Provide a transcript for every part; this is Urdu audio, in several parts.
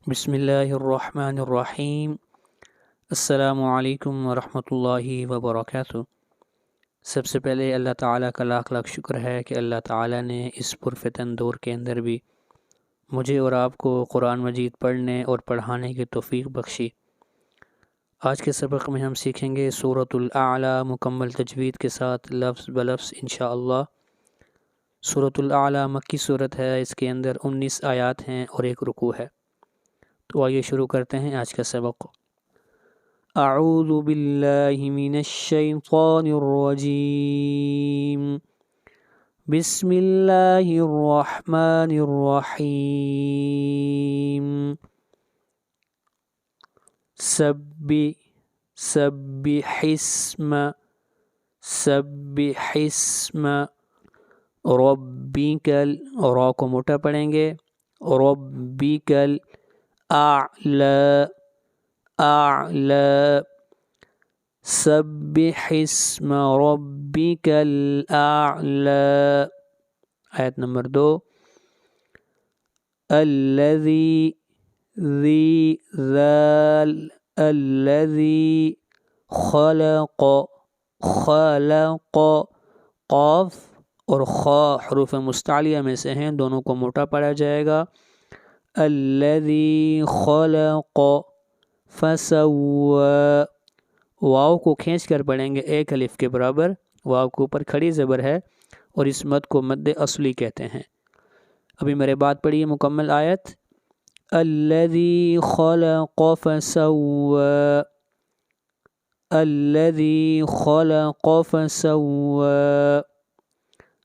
بسم اللہ الرحمن الرحیم۔ السلام علیکم ورحمۃ اللہ وبرکاتہ۔ سب سے پہلے اللہ تعالیٰ کا لاکھ لاکھ شکر ہے کہ اللہ تعالیٰ نے اس پرفتن دور کے اندر بھی مجھے اور آپ کو قرآن مجید پڑھنے اور پڑھانے کی توفیق بخشی۔ آج کے سبق میں ہم سیکھیں گے سورۃ الاعلیٰ مکمل تجوید کے ساتھ لفظ بلفظ انشاءاللہ۔ سورۃ الاعلیٰ مکی صورت ہے، اس کے اندر 19 آیات ہیں اور ایک رکوع ہے۔ تو آئیے شروع کرتے ہیں آج کا سبق۔ اعوذ باللہ من الشیطان الرجیم، بسم اللہ الرحمن الرحیم۔ سبح اسم ربکل، را کو موٹا پڑھیں گے، ربکل اعلی، سبح اسم ربک الاعلی۔ آیت نمبر 2، الذی ذی ذال، الذی خلق، قاف اور خا حروف مستعلیہ میں سے ہیں، دونوں کو موٹا پڑھا جائے گا۔ الذی خلق فسوی، واو کو کھینچ کر پڑھیں گے ایک الف کے برابر، واو کے اوپر کھڑی زبر ہے اور اس مد کو مد اصلی کہتے ہیں۔ ابھی میرے بات پڑھیے مکمل آیت۔ الذی خلق فسوی، الذی خلق فسوی۔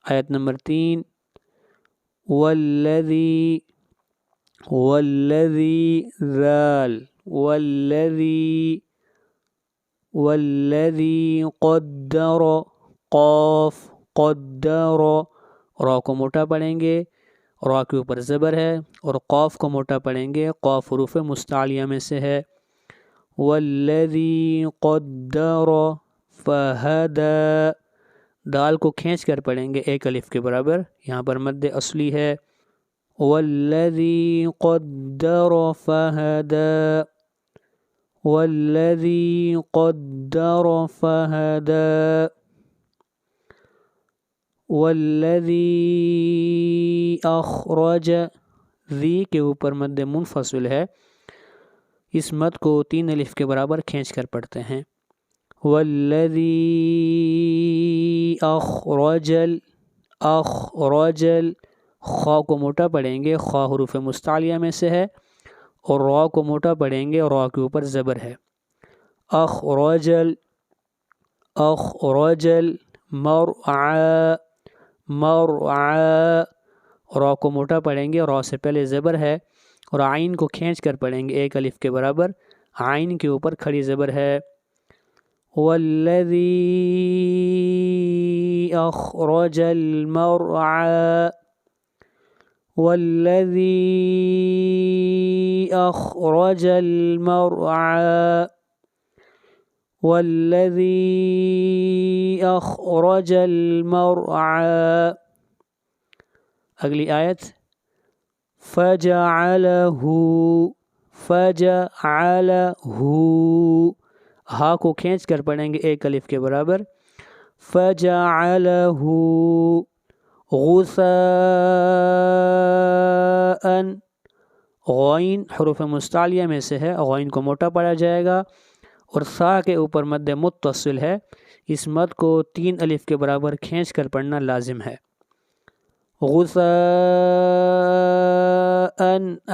آیت نمبر 3، والذی ذال، والذی قدر، قاف قدر، را کو موٹا پڑھیں گے، را کے اوپر زبر ہے، اور قاف کو موٹا پڑھیں گے، قاف حروف مستعلیہ میں سے ہے۔ والذی قدر فہدی، دال کو کھینچ کر پڑھیں گے ایک الف کے برابر، یہاں پر مد اصلی ہے۔ والذی قدر فہدی، والذی قدر فہدی۔ والذی اخرج، ذی کے اوپر مد منفصل ہے، اس مد کو 3 الف کے برابر کھینچ کر پڑھتے ہیں۔ والذی اخرج، خا کو موٹا پڑھیں گے، خا حروف مستعلیہ میں سے ہے، اور را کو موٹا پڑھیں گے، را کے اوپر زبر ہے۔ اخرج المرعى، را کو موٹا پڑھیں گے، را سے پہلے زبر ہے، اور عین کو کھینچ کر پڑھیں گے ایک الف کے برابر، عین کے اوپر کھڑی زبر ہے۔ والذی اخرج المرعى، والذی اخرج المرعى، والذی اخرج المرعى۔ اگلی آیت، فجعلہ، ہا کو کھینچ کر پڑھیں گے ایک الف کے برابر، فجعلہ غثاء، غین حروف مستعلیہ میں سے ہے، غین کو موٹا پڑھا جائے گا، اور سا کے اوپر مد متصل ہے، اس مد کو 3 الف کے برابر کھینچ کر پڑھنا لازم ہے۔ غثاء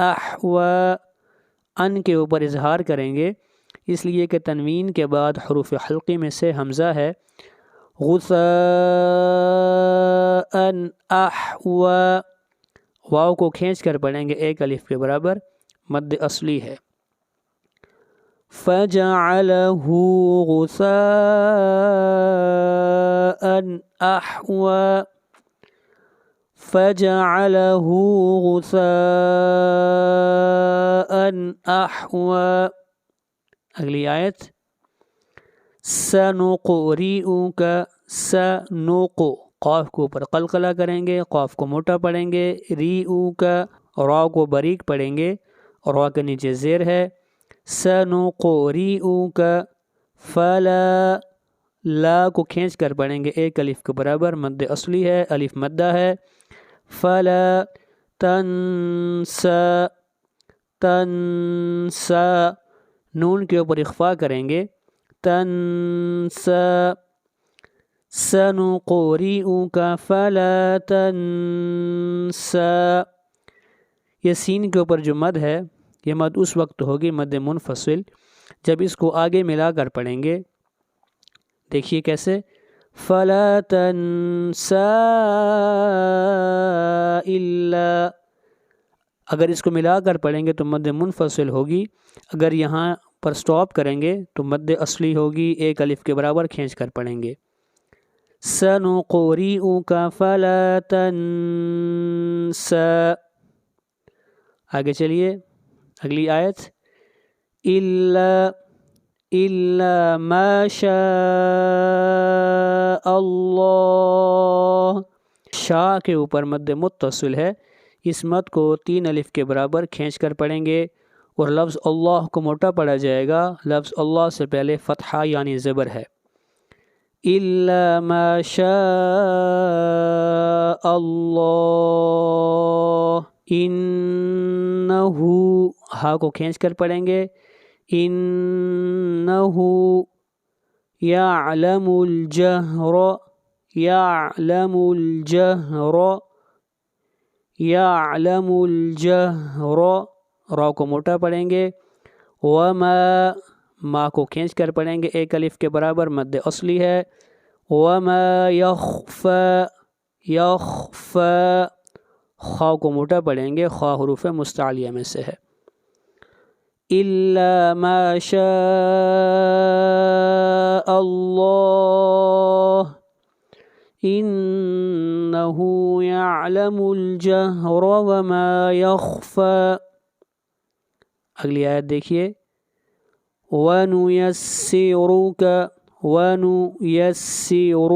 احوا، ان کے اوپر اظہار کریں گے، اس لیے کہ تنوین کے بعد حروف حلقی میں سے حمزہ ہے۔ غثاء احوا، واو کو کھینچ کر پڑھیں گے ایک الف کے برابر، مد اصلی ہے۔ فجعلہ غثاء احوا، فجعلہ غثاء احوا۔ اگلی آیت، سنقرئک، قاف کو اوپر قلقلہ کریں گے، قاف کو موٹا پڑھیں گے، ریئک، را کو باریک پڑھیں گے، اور را کے نیچے زیر ہے۔ سنقرئک فلا، لا کو کھینچ کر پڑھیں گے ایک الف کے برابر، مد اصلی ہے، الف مدہ ہے۔ فلا تنسا، تنسا نون کے اوپر اخفا کریں گے، تنسا۔ سنقرئک فلا تنسا، یہ سین کے اوپر جو مد ہے یہ مد اس وقت ہوگی مد منفصل جب اس کو آگے ملا کر پڑھیں گے۔ دیکھیے کیسے، فلا تنسا الا، اگر اس کو ملا کر پڑھیں گے تو مد منفصل ہوگی، اگر یہاں پر سٹاپ کریں گے تو مد اصلی ہوگی، ایک الف کے برابر کھینچ کر پڑھیں گے۔ سنقرئک فلا تنسا، آگے چلیے اگلی آیت، الا ما شاء اللہ، شاء کے اوپر مد متصل ہے، اس مد کو 3 الف کے برابر کھینچ کر پڑھیں گے اور لفظ اللہ کو موٹا پڑھا جائے گا، لفظ اللہ سے پہلے فتحہ یعنی زبر ہے۔ الا ما شاء اللہ، انہو، ہا کو کھینچ کر پڑھیں گے، انہو یعلم الجہر، یعلم الجہر، یعلم الجہر، را کو موٹا پڑھیں گے، وما، ما کو کھینچ کر پڑھیں گے ایک الف کے برابر، مد اصلی ہے، وما یخفى، یخفى، خا کو موٹا پڑھیں گے، خا حروف مستعلیہ میں سے ہے۔ الا ما شاء اللہ انہ یعلم الجہر وما یخفى، اگلی آیت دیکھیے، وَنُيَسِّرُكَ، وَنُيَسِّرُ،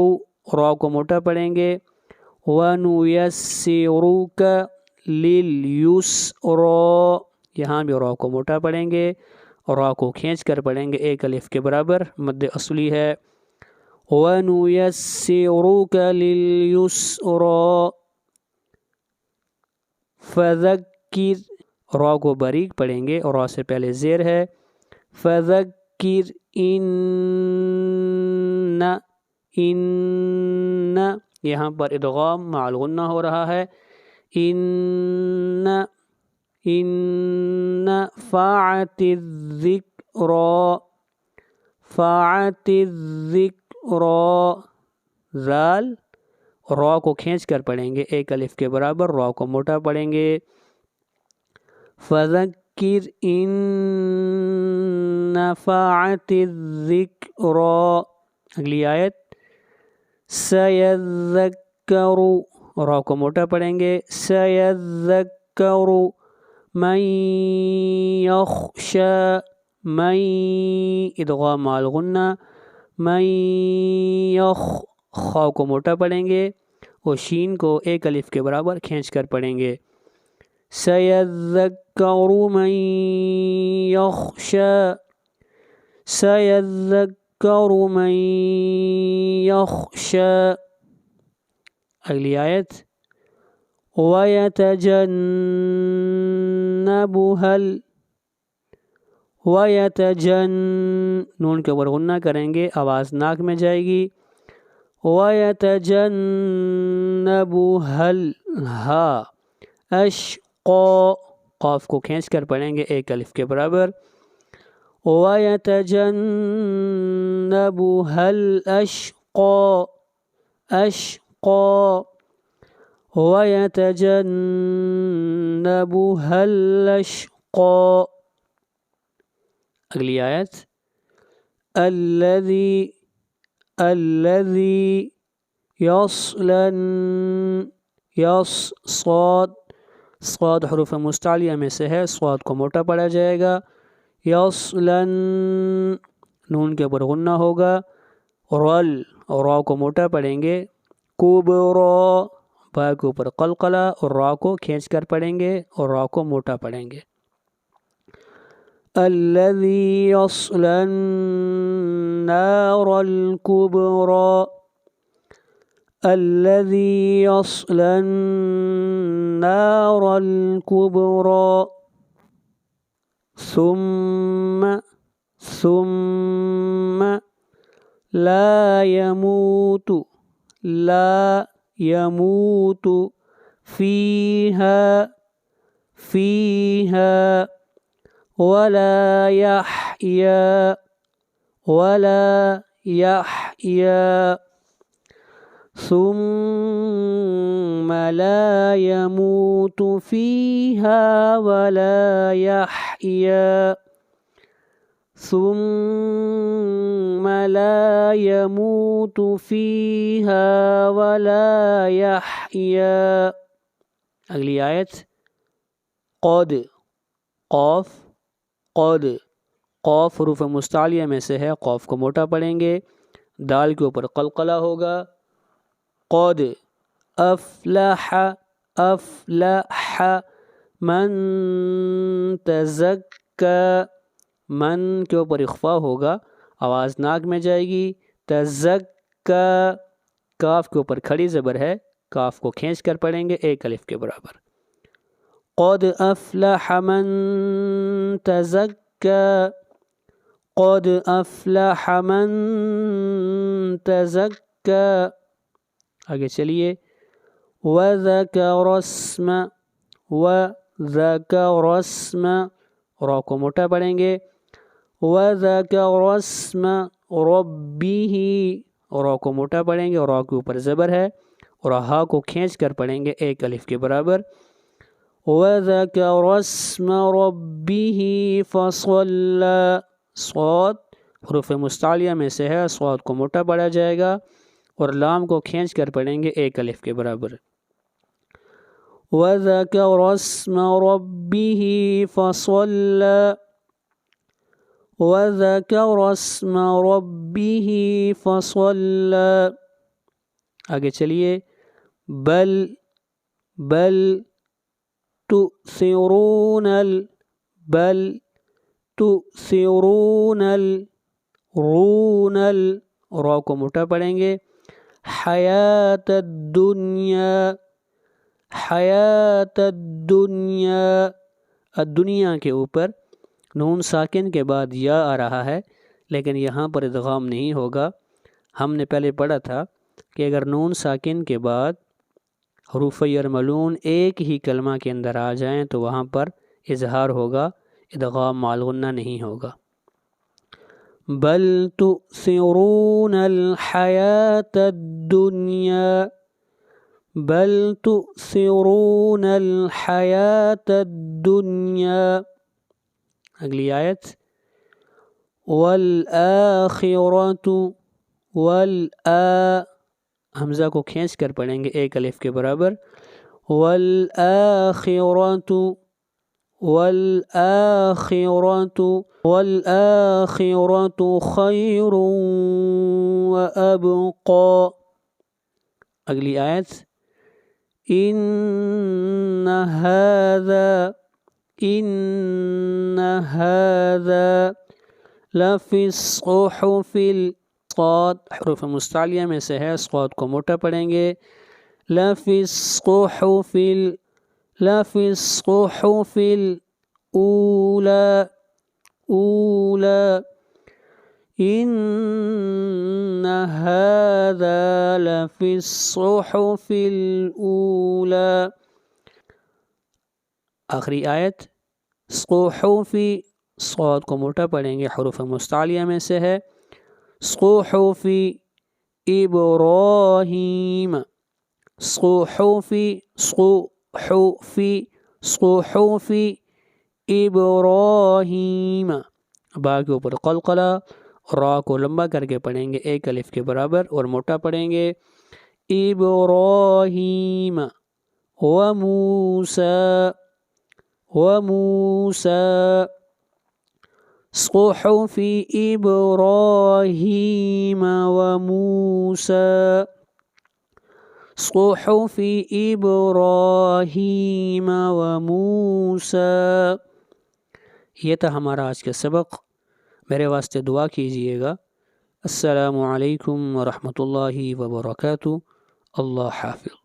را کو موٹا پڑھیں گے، وَنُيَسِّرُكَ لِلْيُسْرَى، یہاں بھی را کو موٹا پڑھیں گے اور را کو کھینچ کر پڑھیں گے ایک الف کے برابر، مد اصلی ہے، وَنُيَسِّرُكَ لِلْيُسْرَى فَذَكِّرْ، را کو باریک پڑھیں گے اور را سے پہلے زیر ہے، فَذَكِّرْ ان، یہاں پر ادغام مع الغنہ ہو رہا ہے، ان فاعت الذکرى، فاعت الذکرى، ذال، را کو کھینچ کر پڑھیں گے ایک الف کے برابر، را کو موٹا پڑھیں گے، فذکر ان نفعت الذکرى، اگلی آیت، سیذکر، را کو موٹا پڑھیں گے، سیذکر من یخشى، من، ادغام مع الغنہ، من خا کو موٹا پڑھیں گے اور شین کو ایک الف کے برابر کھینچ کر پڑھیں گے، سیذکر من یخشى، سیذکر من یخشى، اگلی آیت، وَيَتَجَنَّبُهَا، نون کے اوپر غنہ کریں گے، آواز ناک میں جائے گی، وَيَتَجَنَّبُهَا الْهَا اشقى، قاف کو کھینچ کر پڑھیں گے ایک الف کے برابر، وَيَتَجَنَّبُهَا الْأَشْقَى، اشقى، وَيَتَجَنَّبُهَا الْأَشْقَى، اگلی آیت، الذي يصلى، صاد، صاد حروف مستعلیہ میں سے ہے، صاد کو موٹا پڑھا جائے گا، یصلى، نون کے اوپر غنہ ہوگا، رل، اور را کو موٹا پڑھیں گے، کبرى، با کے اوپر قلقلہ اور را کو کھینچ کر پڑھیں گے اور را کو موٹا پڑھیں گے۔ الذي يصلى النار الكبرى الذي يصلى النار الكبرى ثم لا يموت فيها ولا يحيا ثم لا يموت فيها ولا يحيا ثم لا يموت فيها ولا يحيا. اگلی آیت قد قاف قاف حروف مستعلیہ میں سے ہے، قاف کو موٹا پڑھیں گے، دال کے اوپر قلقلہ ہوگا. قد افلح من تزکا، من کے اوپر اخفا ہوگا، آواز ناک میں جائے گی. تزکا کاف کے اوپر کھڑی زبر ہے، کاف کو کھینچ کر پڑھیں گے ایک الف کے برابر. قد افلح من تزکا قد افلح من تزکا. آگے چلیے وذکر اسم را کو موٹا پڑھیں گے. وذکر اسم ربہ، را کو موٹا پڑھیں گے، را کے اوپر زبر ہے اور ہا کو کھینچ کر پڑھیں گے ایک الف کے برابر. وذکر اسم ربہ فصلی، صاد حروف مستعلیہ میں سے ہے، صاد کو موٹا پڑھا جائے گا اور لام کو کھینچ کر پڑھیں گے ایک الف کے برابر. وذکر اسم ربہ فصلی وذکر اسم ربہ فصلی. آگے چلیے بل تؤثرون رون را کو موٹا پڑھیں گے. حیات الدنیا، الدنیا کے اوپر نون ساکن کے بعد یا آ رہا ہے، لیکن یہاں پر ادغام نہیں ہوگا. ہم نے پہلے پڑھا تھا کہ اگر نون ساکن کے بعد حروف یرملون ایک ہی کلمہ کے اندر آ جائیں تو وہاں پر اظہار ہوگا، ادغام مع الغنہ نہیں ہوگا. بل تؤثرون الحیات الدنیا بل تؤثرون الحیات الدنیا. اگلی آیت والآخرۃ حمزہ کو کھینچ کر پڑھیں گے ایک الف کے برابر. والآخرۃ خیر وابقى. اگلی آیت ان هذا لفی الصحف، صاد حروف مستعلیہ میں سے ہے، صاد کو موٹا پڑھیں گے. لفی الصحف الأولى ان هذا لفی الصحف الأولى. آخری آیت صحف، صاد کو موٹا پڑھیں گے، حروف مستعلیہ میں سے ہے. صحف ابراہیم، صحف ابراہیم، با کے اوپر قلقلہ، را کو لمبا کر کے پڑھیں گے ایک الف کے برابر اور موٹا پڑھیں گے. ابراہیم وموسى صحف إبراهيم وموسى صحف إبراهيم وموسى. یہ تھا ہمارا آج کا سبق. میرے واسطے دعا کیجیے گا. السلام علیکم ورحمۃ اللہ وبرکاتہ. اللہ حافظ.